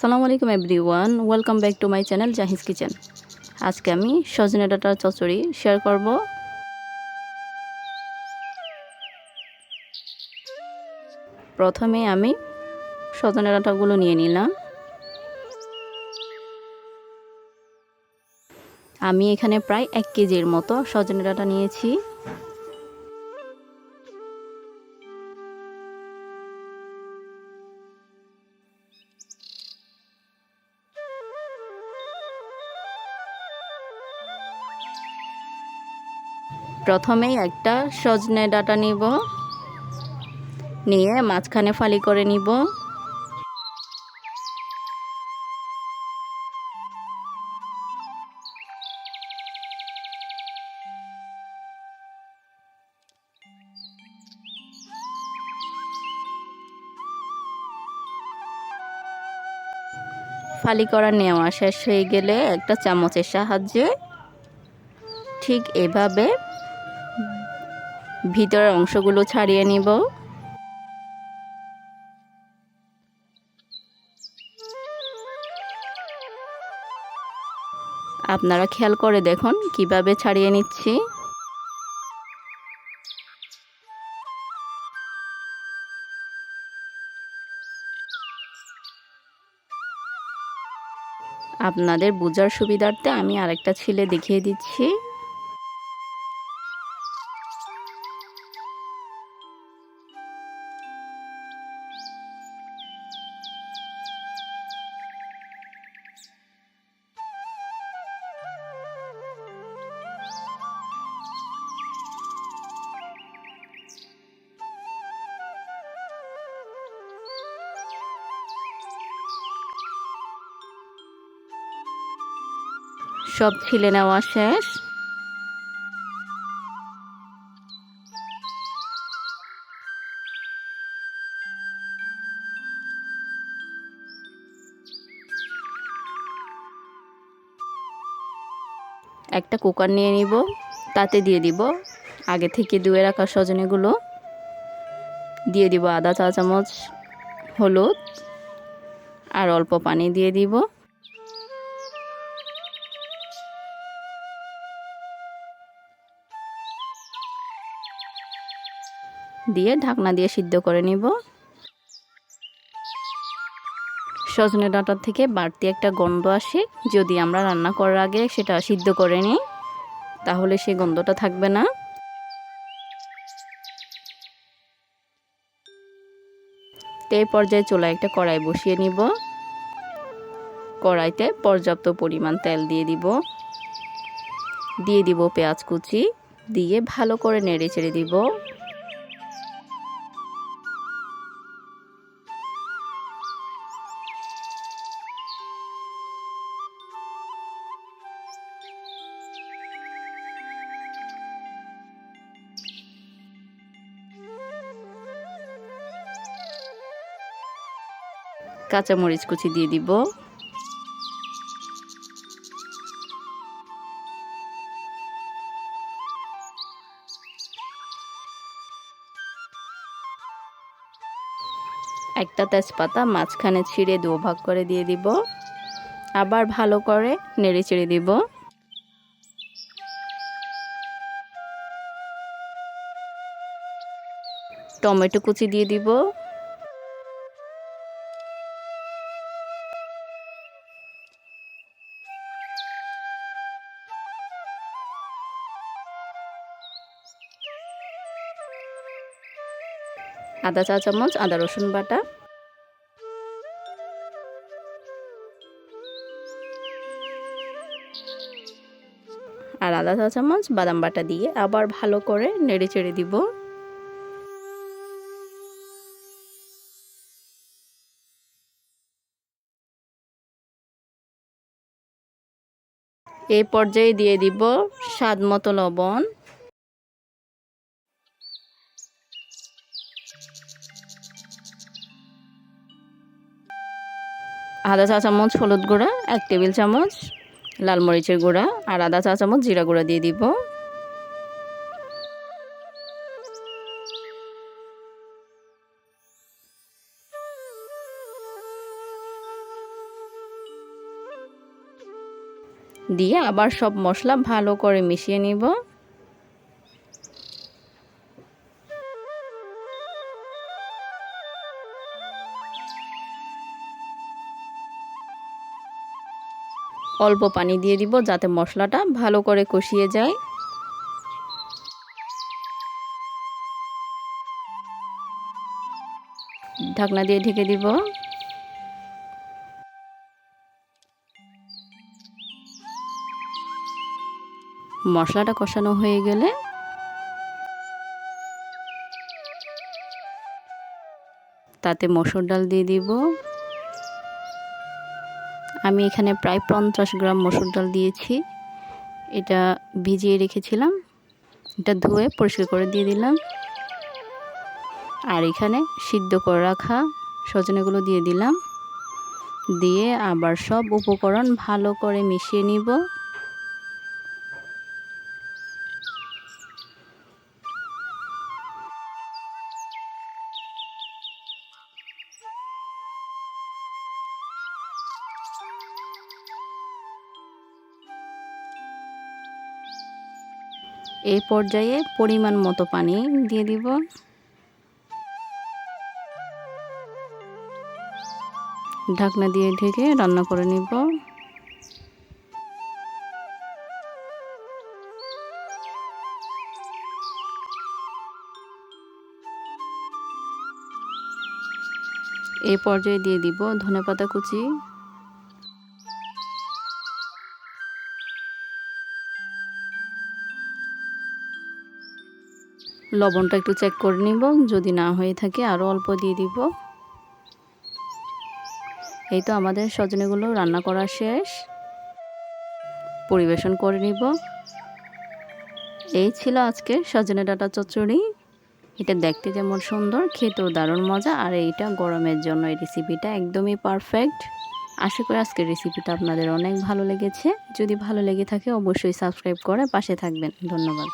আসসালামু আলাইকুম everyone, welcome back to my channel জাহিজ kitchen. আজকে আমি সজনে ডাঁটার চচ্চড়ি শেয়ার করব। প্রথমে আমি সজনে ডাঁটাগুলো নিয়ে নিলাম। আমি এখানে প্রায় 1 কেজির মতো সজনে ডাঁটা নিয়েছি। প্রথমেই একটা সজনে ডাঁটা নিব, নিয়ে মাঝখানে ফালি করে নিব। ফালি করা নেওয়া শেষ হয়ে গেলে একটা চামচের সাহায্যে ঠিক এভাবে ভিতরের অংশগুলো ছাড়িয়ে নিব। আপনারা খেয়াল করে দেখুন কিভাবে ছাড়িয়ে নিচ্ছি। আপনাদের বোঝার সুবিধার্থে আমি আরেকটা ছিলে দেখিয়ে দিচ্ছি। সব ছিলে নেওয়া শেষ। একটা কুকার নিয়ে নিব, তাতে দিয়ে দিব আগে থেকে ধুয়ে রাখা সজনেগুলো, দিয়ে দিব আধা চা চামচ হলুদ আর অল্প পানি দিয়ে দিব। দিয়ে ঢাকনা দিয়ে সিদ্ধ করে নিব। সজনে ডাঁটার থেকে বাড়তি একটা গন্ধ আসে, যদি আমরা রান্না করার আগে সেটা সিদ্ধ করে নিই তাহলে সেই গন্ধটা থাকবে না। এই পর্যায়ে চুলায় একটা কড়াই বসিয়ে নিব। কড়াইতে পর্যাপ্ত পরিমাণ তেল দিয়ে দিব পেঁয়াজ কুচি, দিয়ে ভালো করে নেড়ে চেড়ে দিব। কাঁচামরিচ কুচি দিয়ে দিব। একটা তেজপাতা মাঝখানে ছিঁড়ে 2 ভাগ করে দিয়ে দিব। আবার ভালো করে নেড়ে চেড়ে দিব। টমেটো কুচি দিয়ে দিব। আধা চা চামচ আদা রসুন বাটা, আর আধা চা চামচ বাদাম বাটা দিয়ে আবার ভালো করে নেড়ে চেড়ে দিব। এই পর্যায়ে দিয়ে দিব স্বাদ মতো লবণ, আধা চা চামচ হলুদ গুঁড়া, 1 টেবিল চামচ লাল মরিচের গুঁড়া আর আধা চা চামচ জিরা গুঁড়া দিয়ে দিব। দিয়ে আবার সব মশলা ভালো করে মিশিয়ে নিব। অল্প পানি দিয়ে দিব যাতে মশলাটা ভালো করে কষিয়ে যায়। ঢাকনা দিয়ে ঢেকে দিব। মশলাটা কষানো হয়ে গেলে তাতে মসুর ডাল দিয়ে দিব। আমি এখানে প্রায় 50 গ্রাম মসুর ডাল দিয়েছি। এটা ভিজিয়ে রেখেছিলাম, এটা ধুয়ে পরিষ্কার করে দিয়ে দিলাম। আর এখানে সিদ্ধ করে রাখা সজনেগুলো দিয়ে দিলাম। দিয়ে আবার সব উপকরণ ভালো করে মিশিয়ে নিব। এই পর্যায়ে পরিমাণ মতো পানি দিয়ে দিব। ঢাকনা দিয়ে ঢেকে রান্না করে নিব। এই পর্যায়ে দিয়ে দিব ধনেপাতা কুচি, লবণটা একটু চেক করে নিব, যদি না হয়ে থাকে আরও অল্প দিয়ে দিব। এই তো আমাদের সজনেগুলো রান্না করা শেষ, পরিবেশন করে নিব। এই ছিল আজকের সজনে ডাঁটা চচ্চড়ি। এটা দেখতে যেমন সুন্দর, খেতেও দারুণ মজা। আর এইটা গরমের জন্য এই রেসিপিটা একদমই পারফেক্ট। আশা করি আজকের রেসিপিটা আপনাদের অনেক ভালো লেগেছে। যদি ভালো লেগে থাকে অবশ্যই সাবস্ক্রাইব করে পাশে থাকবেন। ধন্যবাদ।